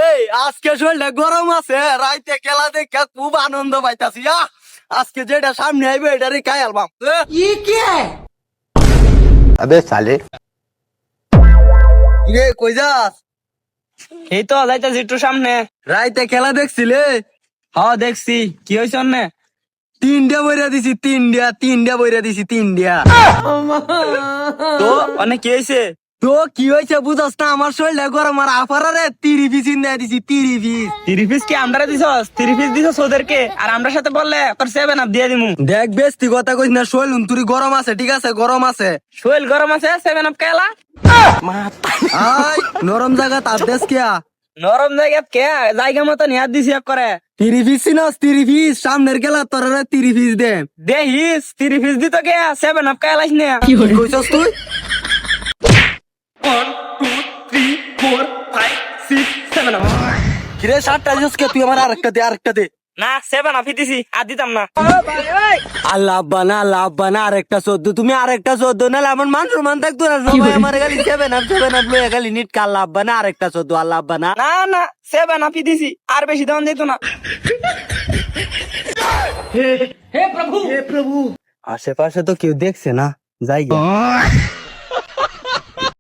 এই আজকে শরীরটা গরম আছে, রাইতে খেলা দেখে খুব আনন্দ পাইতাছি। আজকে যেটা সামনে আইবে এটারই খাই আলবাম। अबे साले কই যাস? এই তো যাইতাছি একটু সামনে। রাইতে খেলা দেখছিলে? হ্যাঁ দেখছি, কি হয়েছে অন্যে? তিনটা বইরা দিছি, তিনটা বইরা দিছি, তিনটা। তো অনেক কি হয়েছে? তো কি হয়েছে বুঝাস না? আমার শরীরটা গরম আর আফারারে 30 পিস ইন্দা দিছি, 30 পিস। 30 পিস কি আমরা দিছস? 30 পিস দিছস ওদেরকে, আর আমরা সাথে বললে তোর 7 আপ দিয়ে দিমু। দেখ বেস্তি কথা কইস না, শরীর তুই গরম আছে, ঠিক আছে গরম আছে। শৈল গরম আছে, 7 আপ খেলা। আই নরম জায়গা তার দেশ কিয়া নরম জায়গা কে জায়গা মতো নিয়াদ দিছি এক করে। 30 পিস চিনস? 30 পিস সামনের গেলা তোর 30 পিস দে। দেখিস 30 পিস দিত কে 7 আপ খেলাইস না। কি কইছস তুই? 1 2 3 4 5 6 7 আপ। কিরে সাতটা দিছস কে? তুই আমার আরেকটা দে। না 7 আপ দিছি, আর দিতাম না। আল্লাহ বানা আরেকটা 14। তুমি আরেকটা 14 নালে আমার মান সম্মান থাকতো না। সবাই আমার খালি 7 আপ লয়ে খালি নিট কাল্লা বানা আরেকটা 14। আল্লাহ বানা না না 7 আপ দিছি, আর বেশি দাম দিত না। আশেপাশে তো কেউ দেখছে না, যাই গে।